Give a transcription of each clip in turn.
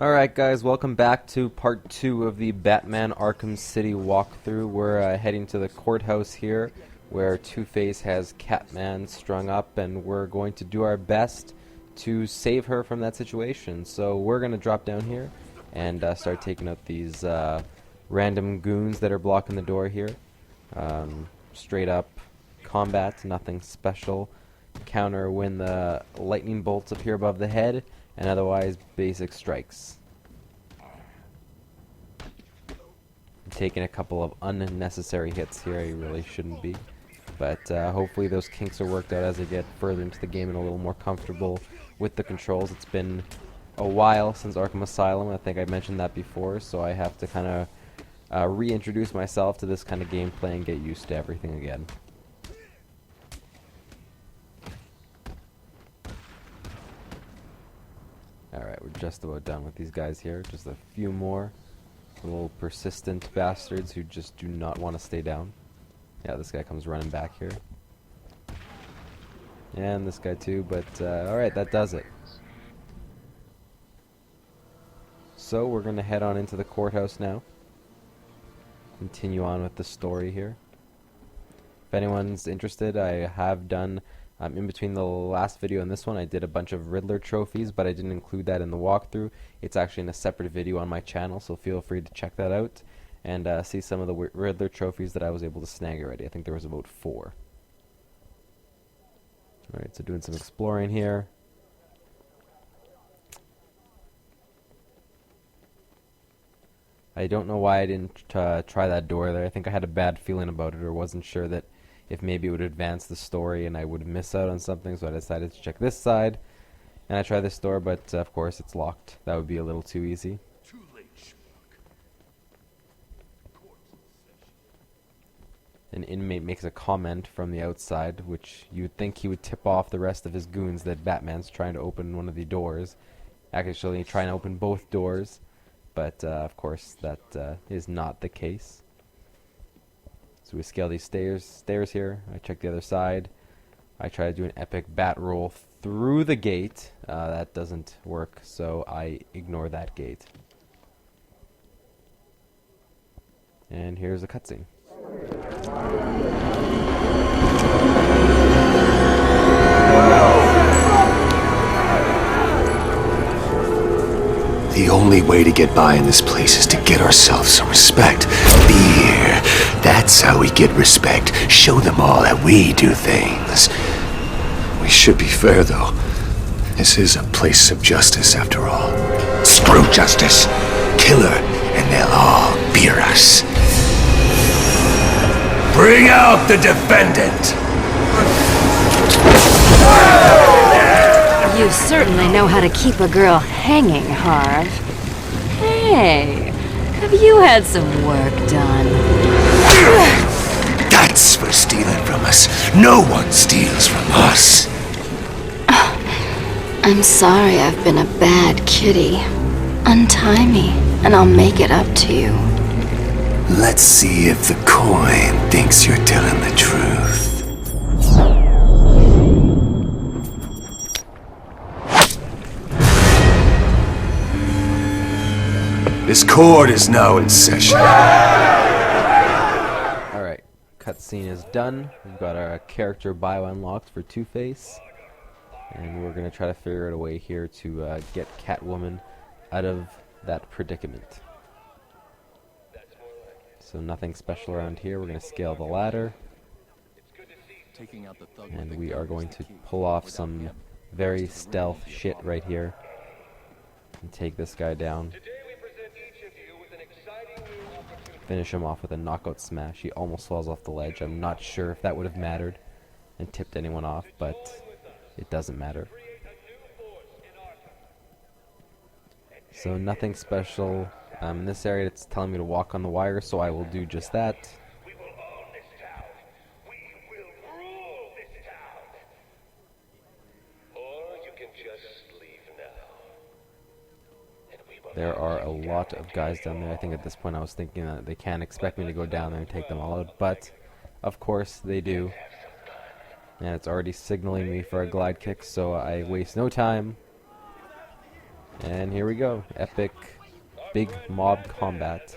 Alright guys, welcome back to part 2 of the Batman Arkham City walkthrough. We're heading to the courthouse here, where Two-Face has Catman strung up, and we're going to do our best to save her from that situation. So we're going to drop down here and start taking out these random goons that are blocking the door here. Straight up combat, nothing special. Counter when the lightning bolts appear above the head, and otherwise basic strikes. I'm taking a couple of unnecessary hits here. I really shouldn't be, but hopefully those kinks are worked out as I get further into the game and a little more comfortable with the controls. It's been a while since Arkham Asylum. I think I mentioned that before, so I have to kind of reintroduce myself to this kind of gameplay and get used to everything again. Alright, we're just about done with these guys here. Just a few more little persistent bastards who just do not want to stay down. Yeah, this guy comes running back here. And this guy too, but alright, that does it. So we're going to head on into the courthouse now. Continue on with the story here. If anyone's interested, I have done in between the last video and this one, I did a bunch of Riddler trophies, but I didn't include that in the walkthrough. It's actually in a separate video on my channel, so feel free to check that out and see some of the Riddler trophies that I was able to snag already. I think there was about 4. Alright, so doing some exploring here. I don't know why I didn't try that door there. I think I had a bad feeling about it, or wasn't sure that if maybe it would advance the story and I would miss out on something, so I decided to check this side. And I tried this door, but of course it's locked. That would be a little too easy. An inmate makes a comment from the outside, which you would think he would tip off the rest of his goons that Batman's trying to open one of the doors. Actually trying to open both doors, but of course that is not the case. So we scale these stairs here. I check the other side. I try to do an epic bat roll through the gate. That doesn't work, so I ignore that gate. And here's a cutscene. The only way to get by in this place is to get ourselves some respect. Fear. That's how we get respect. Show them all that we do things. We should be fair, though. This is a place of justice, after all. Screw justice. Kill her, and they'll all fear us. Bring out the defendant! You certainly know how to keep a girl hanging, Harv. Hey, have you had some work done? That's for stealing from us. No one steals from us. I'm sorry I've been a bad kitty. Untie me, and I'll make it up to you. Let's see if the coin thinks you're telling the truth. This court is now in session. Alright, cutscene is done. We've got our character bio unlocked for Two-Face. And we're going to try to figure out a way here to get Catwoman out of that predicament. So nothing special around here. We're going to scale the ladder. And we are going to pull off some very stealth shit right here. And take this guy down. Finish him off with a knockout smash. He almost falls off the ledge. I'm not sure if that would have mattered and tipped anyone off, but it doesn't matter. So nothing special. In this area it's telling me to walk on the wire, so I will do just that. We will own this town. We will rule this town. Or you can just leave now. There are a lot of guys down there. I think at this point I was thinking that they can't expect me to go down there and take them all out, but of course they do. And it's already signaling me for a glide kick, so I waste no time And here we go. Epic big mob combat.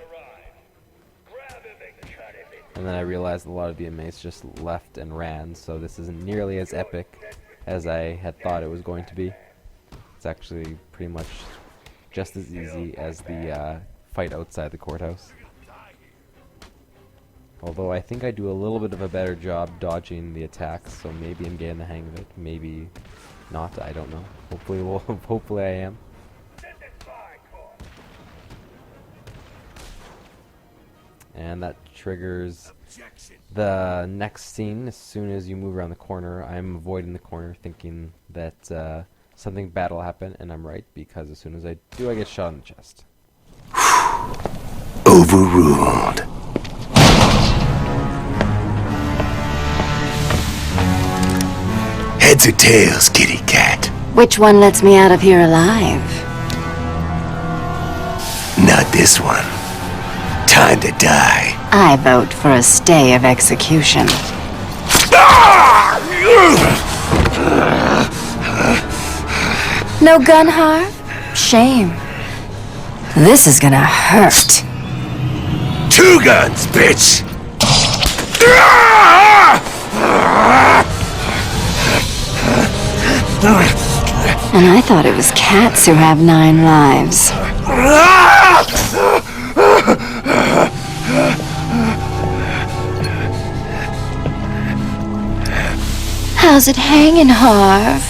And then I realized a lot of the inmates just left and ran, so this isn't nearly as epic as I had thought it was going to be. It's actually pretty much just as easy as the fight outside the courthouse. Although I think I do a little bit of a better job dodging the attacks, so maybe I'm getting the hang of it. Maybe not, I don't know. Hopefully I am. And that triggers the next scene. As soon as you move around the corner, I'm avoiding the corner thinking that something bad will happen, and I'm right, because as soon as I do, I get shot in the chest. Overruled. Heads or tails, kitty cat? Which one lets me out of here alive? Not this one. Time to die. I vote for a stay of execution. No gun, Harv? Shame. This is gonna hurt. 2 guns, bitch! And I thought it was cats who have 9 lives. How's it hanging, Harv?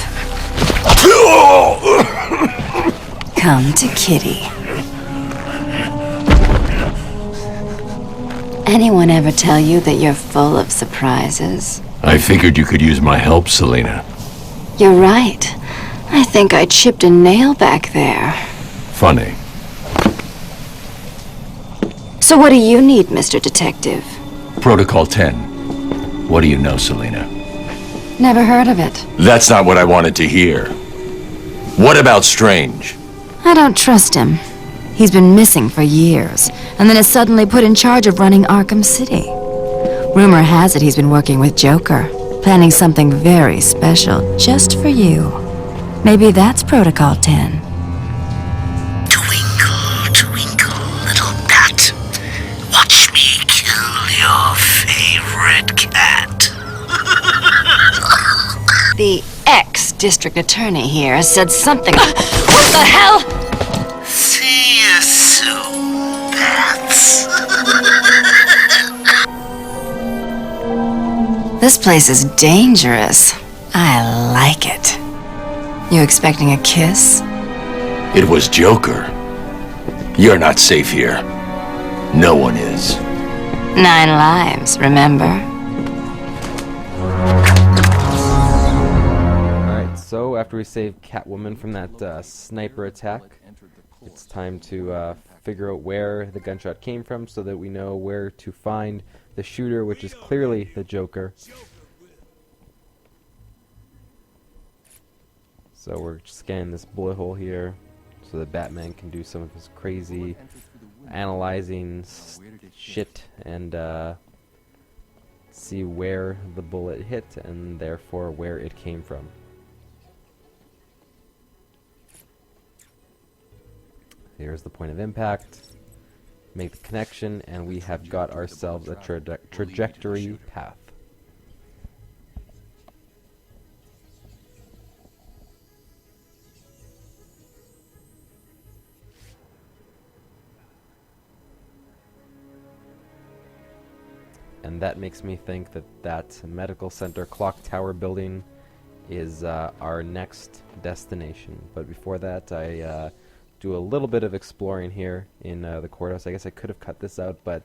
Come to Kitty. Anyone ever tell you that you're full of surprises? I figured you could use my help, Selena. You're right. I think I chipped a nail back there. Funny. So what do you need, Mr. Detective? Protocol 10. What do you know, Selena? Never heard of it. That's not what I wanted to hear. What about Strange? I don't trust him. He's been missing for years, and then is suddenly put in charge of running Arkham City. Rumor has it he's been working with Joker, planning something very special just for you. Maybe that's Protocol 10. Twinkle, twinkle, little bat. Watch me kill your favorite cat. The ex-district attorney here said something. What the hell? See you soon, bats. This place is dangerous. I like it. You expecting a kiss? It was Joker. You're not safe here. No one is. 9 lives, remember? Alright, so after we save Catwoman from that sniper attack, it's time to figure out where the gunshot came from so that we know where to find the shooter, which is clearly the Joker. So we're scanning this bullet hole here so that Batman can do some of his crazy analyzing shit and see where the bullet hit and therefore where it came from. Here's the point of impact. Make the connection, and we have got ourselves a trajectory path. And that makes me think that that medical center clock tower building is our next destination. But before that, I do a little bit of exploring here in the courthouse. I guess I could have cut this out, but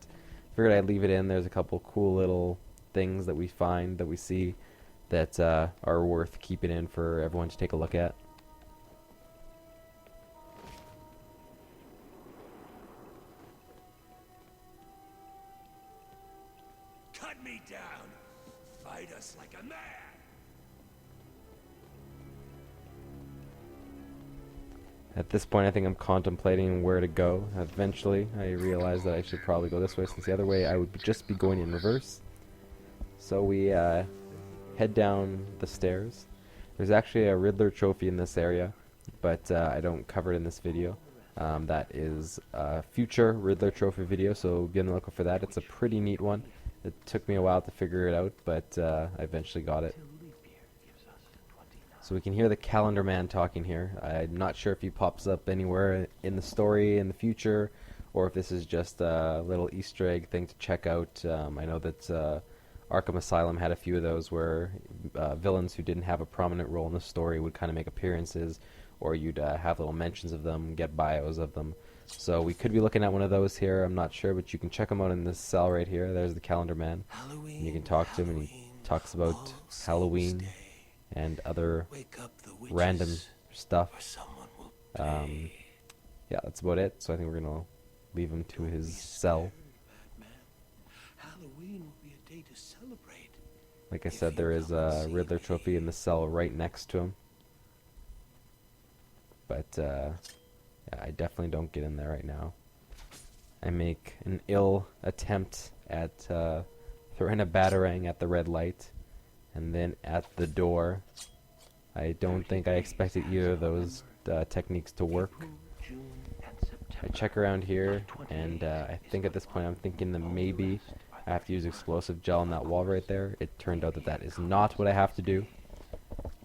figured I'd leave it in. There's a couple cool little things that we find, that we see, that are worth keeping in for everyone to take a look at. Cut me down. Fight us like a man. At this point, I think I'm contemplating where to go. Eventually, I realize that I should probably go this way, since the other way I would just be going in reverse. So we head down the stairs. There's actually a Riddler trophy in this area. but I don't cover it in this video. That is a future Riddler trophy video, so be on the lookout for that. It's a pretty neat one. It took me a while to figure it out, but I eventually got it. So we can hear the Calendar Man talking here. I'm not sure if he pops up anywhere in the story in the future, or if this is just a little Easter egg thing to check out. I know that Arkham Asylum had a few of those where villains who didn't have a prominent role in the story would kind of make appearances, or you'd have little mentions of them, get bios of them. So we could be looking at one of those here. I'm not sure, but you can check him out in this cell right here. There's the Calendar Man. And you can talk to him, and he talks about Halloween and other random stuff. Yeah, that's about it. So I think we're going to leave him to his cell. Like I said, there is a Riddler trophy in the cell right next to him. But yeah, I definitely don't get in there right now. I make an ill attempt at throwing a batarang at the red light, and then at the door. I don't think I expected either of those techniques to work. I check around here, and I think at this point I'm thinking that maybe I have to use explosive gel on that wall right there. It turned out that that is not what I have to do.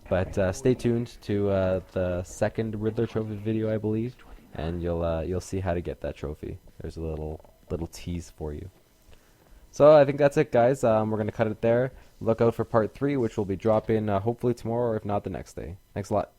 But stay tuned to the second Riddler trophy video, I believe, and you'll see how to get that trophy. There's a little tease for you. So I think that's it, guys. We're gonna cut it there. Look out for part 3, which will be dropping hopefully tomorrow, or if not the next day. Thanks a lot.